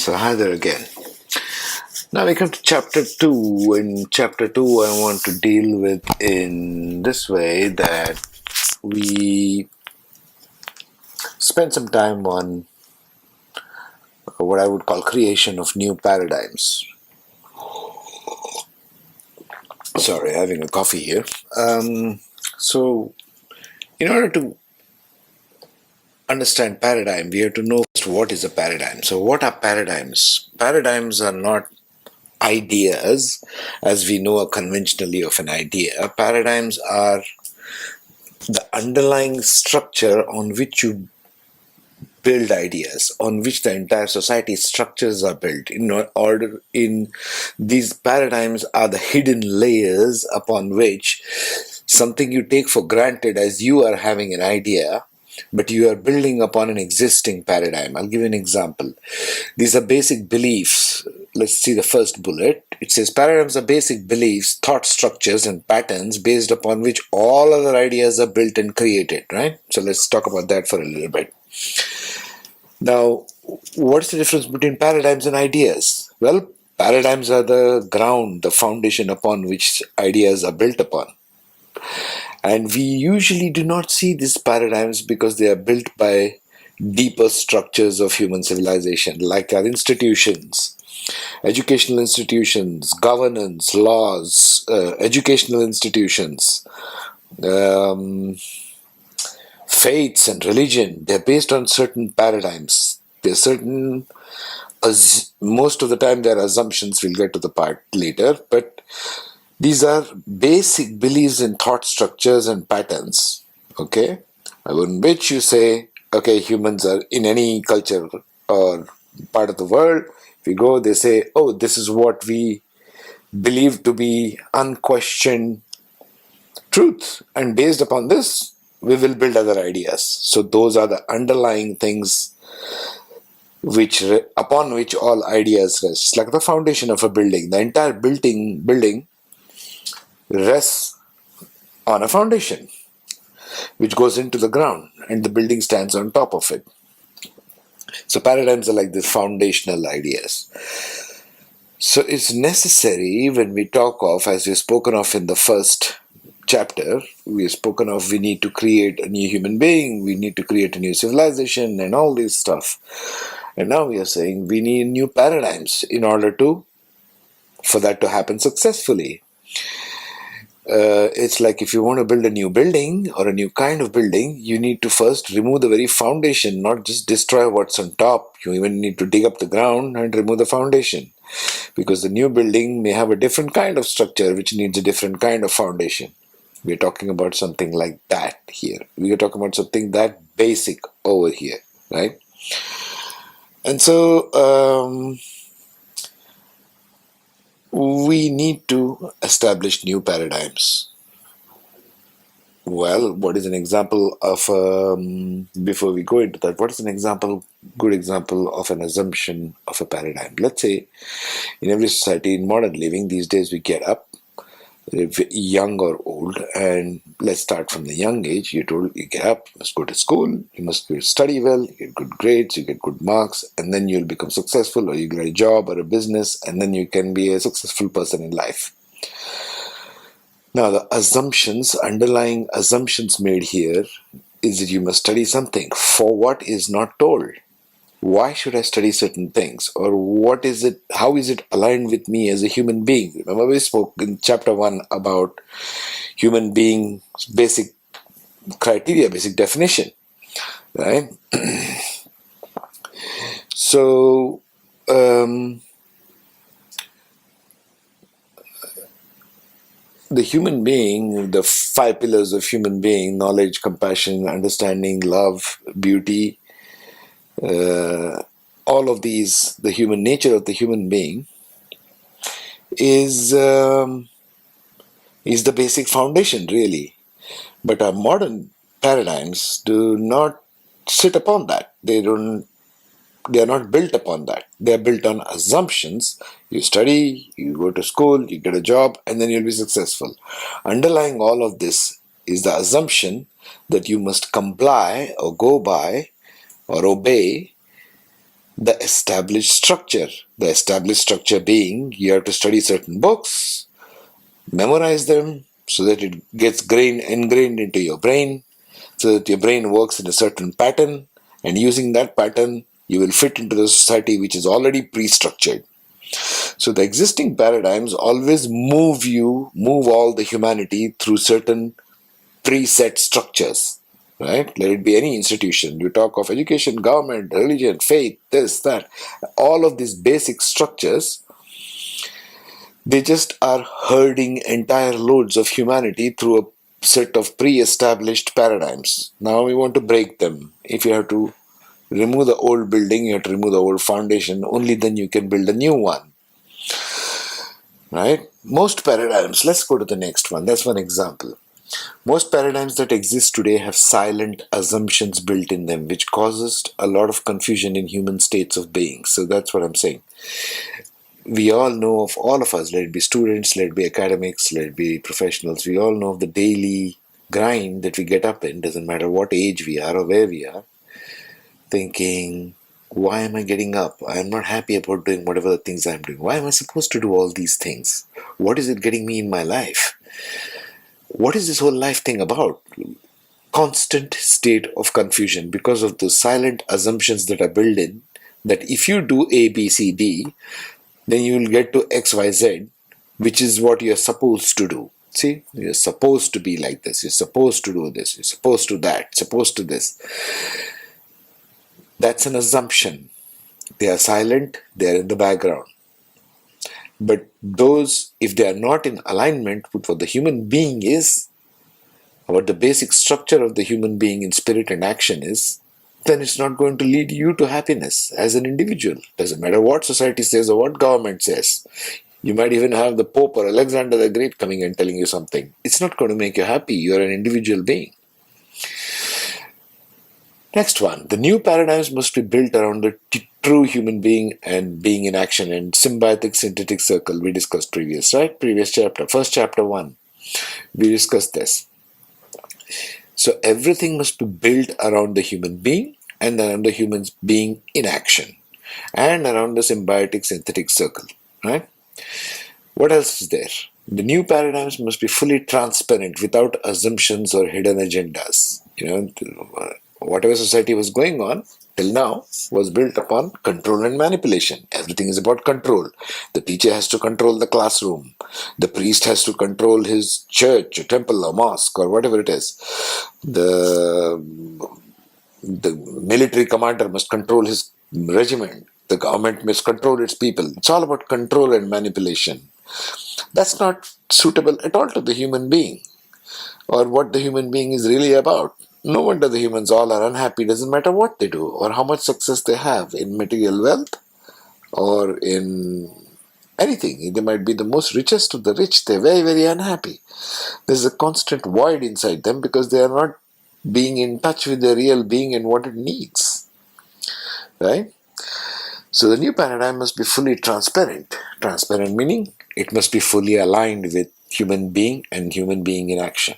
So hi there again. Now we come to chapter 2. In chapter 2, I want to deal with in this way that we spend some time on what I would call creation of new paradigms. Sorry, having a coffee here. So, in order to understand paradigm, we have to know first what is a paradigm. So, what are paradigms? Paradigms are not ideas as we know conventionally of an idea. Paradigms are the underlying structure on which you build ideas, on which the entire society structures are built. In these paradigms are the hidden layers upon which something you take for granted as you are having an idea, but you are building upon an existing paradigm. I'll give you an example. These are basic beliefs. Let's see the first bullet. It says paradigms are basic beliefs, thought structures, and patterns based upon which all other ideas are built and created, right? So let's talk about that for a little bit. Now, what's the difference between paradigms and ideas? Well, paradigms are the ground, the foundation upon which ideas are built upon. And we usually do not see these paradigms because they are built by deeper structures of human civilization, like our institutions, educational institutions, governance, laws, educational institutions, faiths and religion. They're based on certain paradigms. They're certain, most of the time they're assumptions. We'll get to the part later, but these are basic beliefs in thought structures and patterns, okay, on which you say, okay, humans are in any culture or part of the world. If you go, they say, oh, this is what we believe to be unquestioned truth. And based upon this, we will build other ideas. So those are the underlying things upon which all ideas rest. It's like the foundation of a building. The entire building rests on a foundation which goes into the ground, and the building stands on top of it. So paradigms are like the foundational ideas. So it's necessary when we talk of, as we've spoken of in the first chapter, we've spoken of we need to create a new human being, we need to create a new civilization and all this stuff. And now we are saying we need new paradigms in order for that to happen successfully. It's like if you want to build a new building or a new kind of building, you need to first remove the very foundation, not just destroy what's on top. You even need to dig up the ground and remove the foundation, because the new building may have a different kind of structure which needs a different kind of foundation. We're talking about something like that here. We are talking about something that basic over here, right? And so we need to establish new paradigms. Well, what is an example of, before we go into that, what is good example of an assumption of a paradigm? Let's say in every society, in modern living, these days we get up, young or old, and let's start from the young age. You're told you get up, you must go to school, you must study well, you get good grades, you get good marks, and then you'll become successful, or you get a job or a business, and then you can be a successful person in life. Now, the underlying assumptions made here is that you must study something. For what is not told? Why should I study certain things? Or what is it? How is it aligned with me as a human being? Remember, we spoke in chapter 1 about human being's basic criteria, basic definition, right? So, the human being, the 5 pillars of human being: knowledge, compassion, understanding, love, beauty, all of these, the human nature of the human being is the basic foundation, really. But our modern paradigms do not sit upon that. They are not built upon that. They are built on assumptions. You study, you go to school, you get a job, and then you'll be successful. Underlying all of this is the assumption that you must comply or go by or obey the established structure. The established structure being you have to study certain books, memorize them so that it gets ingrained into your brain, so that your brain works in a certain pattern, and using that pattern, you will fit into the society which is already pre-structured. So the existing paradigms always move all the humanity through certain preset structures, right? Let it be any institution. You talk of education, government, religion, faith, this, that. All of these basic structures, they just are herding entire loads of humanity through a set of pre-established paradigms. Now we want to break them. If you have to remove the old building, you have to remove the old foundation. Only then you can build a new one, right? Most paradigms, let's go to the next one. That's one example. Most paradigms that exist today have silent assumptions built in them, which causes a lot of confusion in human states of being. So that's what I'm saying. We all know of all of us, let it be students, let it be academics, let it be professionals, we all know of the daily grind that we get up in, doesn't matter what age we are or where we are, thinking, why am I getting up? I'm not happy about doing whatever the things I'm doing. Why am I supposed to do all these things? What is it getting me in my life? What is this whole life thing about? Constant state of confusion because of the silent assumptions that are built in, that if you do A, B, C, D, then you will get to X, Y, Z, which is what you're supposed to do. See, you're supposed to be like this, you're supposed to do this, you're supposed to that, supposed to this. That's an assumption. They are silent, they are in the background. But those, if they are not in alignment with what the human being is, what the basic structure of the human being in spirit and action is, then it's not going to lead you to happiness as an individual. Doesn't matter what society says or what government says. You might even have the Pope or Alexander the Great coming and telling you something. It's not going to make you happy. You're an individual being. Next one. The new paradigms must be built around the true human being and being in action and symbiotic synthetic circle we discussed previous chapter, first chapter 1. We discussed this. So everything must be built around the human being and around the human being in action and around the symbiotic synthetic circle, right? What else is there? The new paradigms must be fully transparent without assumptions or hidden agendas. Whatever society was going on till now was built upon control and manipulation. Everything is about control. The teacher has to control the classroom. The priest has to control his church or temple or mosque or whatever it is. The military commander must control his regiment. The government must control its people. It's all about control and manipulation. That's not suitable at all to the human being or what the human being is really about. No wonder the humans all are unhappy. Doesn't matter what they do or how much success they have in material wealth or in anything. They might be the most richest of the rich. They're very, very unhappy. There's a constant void inside them because they are not being in touch with their real being and what it needs. Right? So the new paradigm must be fully transparent. Transparent meaning it must be fully aligned with human being and human being in action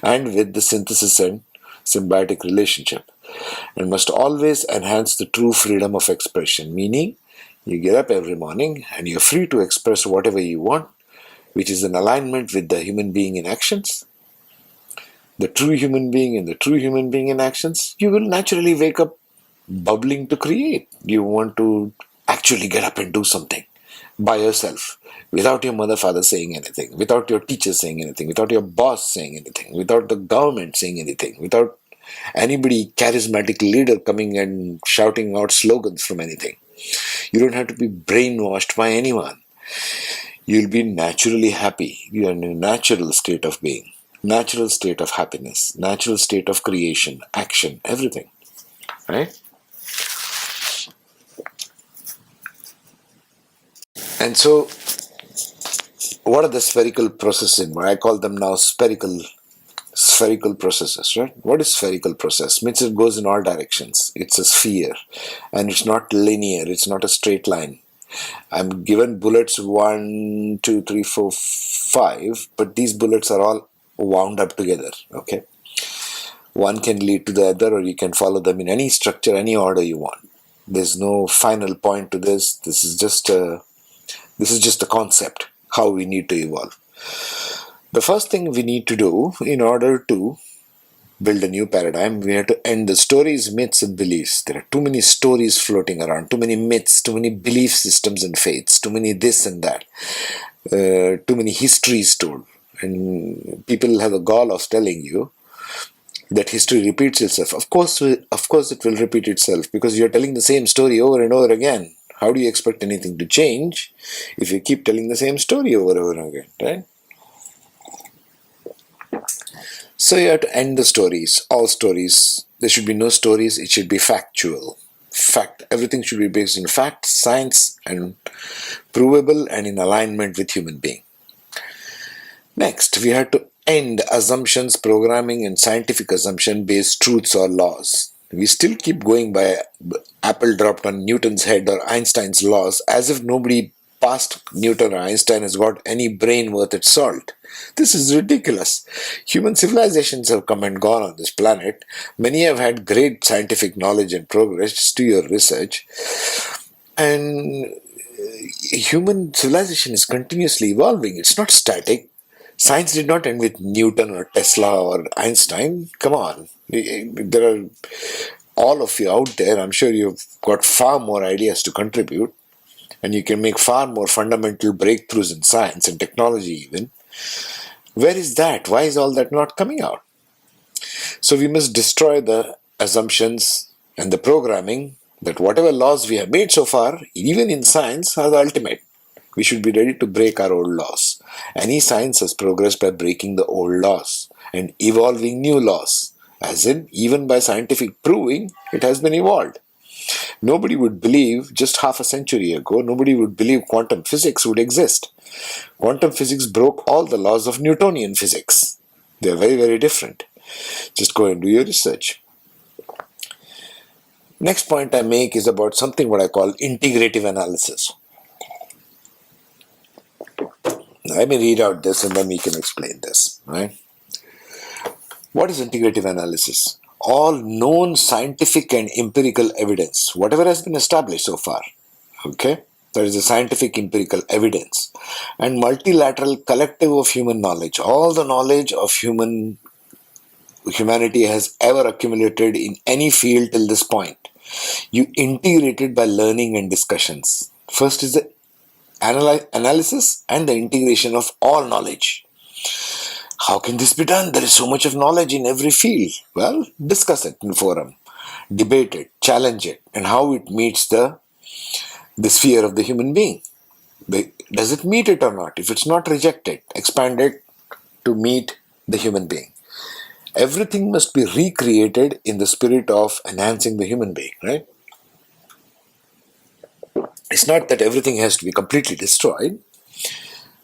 and with the synthesis and symbiotic relationship, and must always enhance the true freedom of expression, meaning you get up every morning and you're free to express whatever you want, which is in alignment with the human being in actions, the true human being and the true human being in actions. You will naturally wake up bubbling to create. You want to actually get up and do something by yourself, without your mother, father saying anything, without your teacher saying anything, without your boss saying anything, without the government saying anything, without anybody charismatic leader coming and shouting out slogans from anything. You don't have to be brainwashed by anyone. You'll be naturally happy. You're in a natural state of being, natural state of happiness, natural state of creation, action, everything. Right? And so, what are the spherical processes? I call them now spherical processes, right? What is spherical process? Means it goes in all directions. It's a sphere, and it's not linear. It's not a straight line. I'm given bullets 1, 2, 3, 4, 5, but these bullets are all wound up together. Okay, one can lead to the other, or you can follow them in any structure, any order you want. There's no final point to this. This is just a concept, how we need to evolve. The first thing we need to do in order to build a new paradigm, we have to end the stories, myths, and beliefs. There are too many stories floating around, too many myths, too many belief systems and faiths, too many this and that, too many histories told. And people have a gall of telling you that history repeats itself. Of course, it will repeat itself because you're telling the same story over and over again. How do you expect anything to change if you keep telling the same story over and over again, right? So you have to end the stories, all stories. There should be no stories, it should be factual. Fact. Everything should be based in fact, science, and provable and in alignment with human being. Next, we have to end assumptions, programming, and scientific assumption-based truths or laws. We still keep going by apple dropped on Newton's head or Einstein's laws as if nobody past Newton or Einstein has got any brain worth its salt. This is ridiculous. Human civilizations have come and gone on this planet. Many have had great scientific knowledge and progress. Just do your research. And human civilization is continuously evolving. It's not static. Science did not end with Newton or Tesla or Einstein. Come on. There are all of you out there. I'm sure you've got far more ideas to contribute. And you can make far more fundamental breakthroughs in science and technology even. Where is that? Why is all that not coming out? So we must destroy the assumptions and the programming that whatever laws we have made so far, even in science, are the ultimate. We should be ready to break our old laws. Any science has progressed by breaking the old laws and evolving new laws. As in, even by scientific proving, it has been evolved. Nobody would believe, just half a century ago, nobody would believe quantum physics would exist. Quantum physics broke all the laws of Newtonian physics. They are very, very different. Just go and do your research. Next point I make is about something what I call integrative analysis. Let me read out this and then we can explain this. Right? What is integrative analysis? All known scientific and empirical evidence, whatever has been established so far, okay? That is the scientific empirical evidence and multilateral collective of human knowledge, all the knowledge of humanity has ever accumulated in any field till this point. You integrate it by learning and discussions. First is the analysis and the integration of all knowledge. How can this be done? There is so much of knowledge in every field. Well, discuss it in forum, debate it, challenge it, and how it meets the sphere of the human being. Does it meet it or not? If it's not, reject it, expand it to meet the human being. Everything must be recreated in the spirit of enhancing the human being, right? It's not that everything has to be completely destroyed.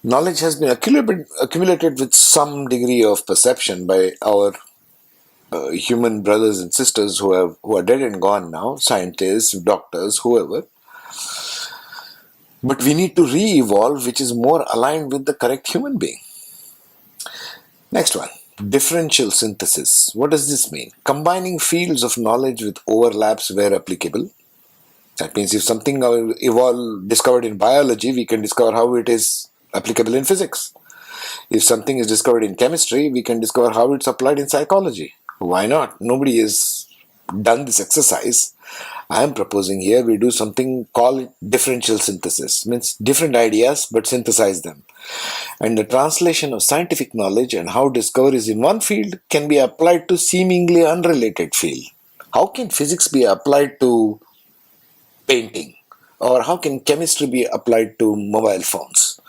Knowledge has been accumulated with some degree of perception by our human brothers and sisters who are dead and gone now, scientists, doctors, whoever. But we need to re-evolve, which is more aligned with the correct human being. Next one, differential synthesis. What does this mean? Combining fields of knowledge with overlaps where applicable. That means if something discovered in biology, we can discover how it is applicable in physics. If something is discovered in chemistry, we can discover how it's applied in psychology. Why not? Nobody has done this exercise. I am proposing here we do something called differential synthesis. Means different ideas but synthesize them. And the translation of scientific knowledge and how discoveries in one field can be applied to seemingly unrelated field. How can physics be applied to painting? Or how can chemistry be applied to mobile phones?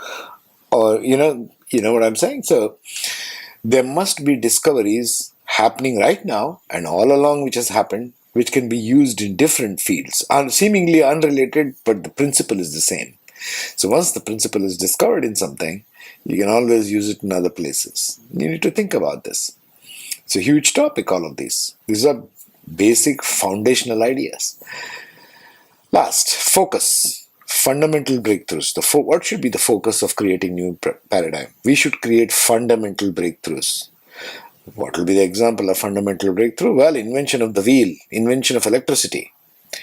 Or you know what I'm saying? So there must be discoveries happening right now and all along which has happened, which can be used in different fields, are seemingly unrelated, but the principle is the same. So once the principle is discovered in something, you can always use it in other places. You need to think about this. It's a huge topic, all of these. These are basic foundational ideas. Last, focus. Fundamental breakthroughs. What should be the focus of creating new paradigm? We should create fundamental breakthroughs. What will be the example of fundamental breakthrough? Well, invention of the wheel, invention of electricity.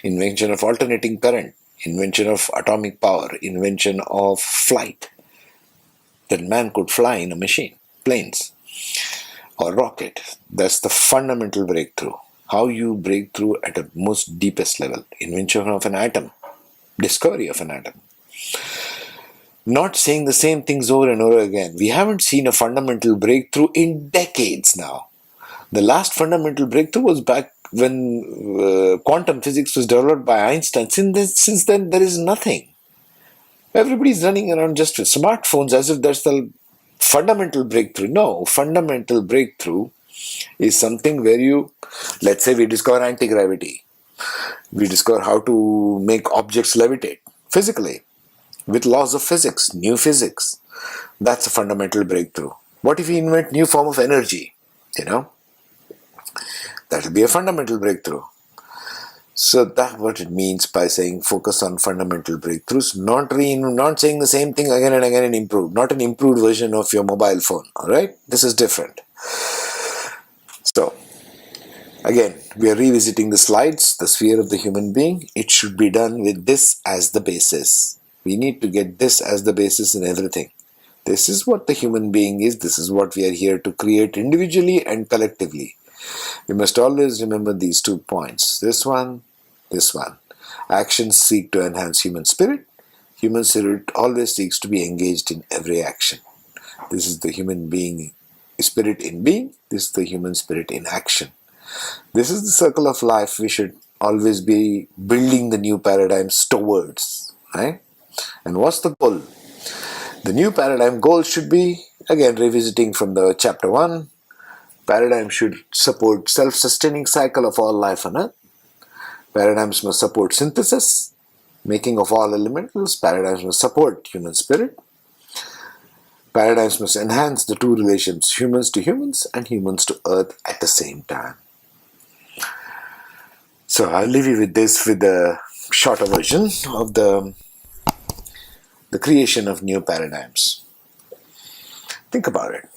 invention of alternating current, invention of atomic power, invention of flight, that man could fly in a machine, planes, or rocket. That's the fundamental breakthrough. How you break through at a most deepest level. Invention of an atom, discovery of an atom. Not saying the same things over and over again. We haven't seen a fundamental breakthrough in decades now. The last fundamental breakthrough was back when quantum physics was developed by Einstein. Since then, there is nothing. Everybody's running around just with smartphones as if that's the fundamental breakthrough. No, fundamental breakthrough is something where let's say we discover anti-gravity. We discover how to make objects levitate physically with laws of physics, new physics. That's a fundamental breakthrough. What if we invent new form of energy? That will be a fundamental breakthrough. So that's what it means by saying focus on fundamental breakthroughs, not saying the same thing again and again and improved, not an improved version of your mobile phone. All right, this is different. So again, we are revisiting the slides, the sphere of the human being. It should be done with this as the basis. We need to get this as the basis in everything. This is what the human being is. This is what we are here to create individually and collectively. We must always remember these 2 points. This one. Actions seek to enhance human spirit. Human spirit always seeks to be engaged in every action. This is the human being spirit in being. This is the human spirit in action. This is the circle of life we should always be building the new paradigms towards. Right? And what's the goal? The new paradigm goal should be, again, revisiting from the chapter 1, paradigm should support self-sustaining cycle of all life on earth. Paradigms must support synthesis, making of all elementals. Paradigms must support human spirit. Paradigms must enhance the 2 relations, humans to humans and humans to earth at the same time. So I'll leave you with this, with the shorter version of the creation of new paradigms. Think about it.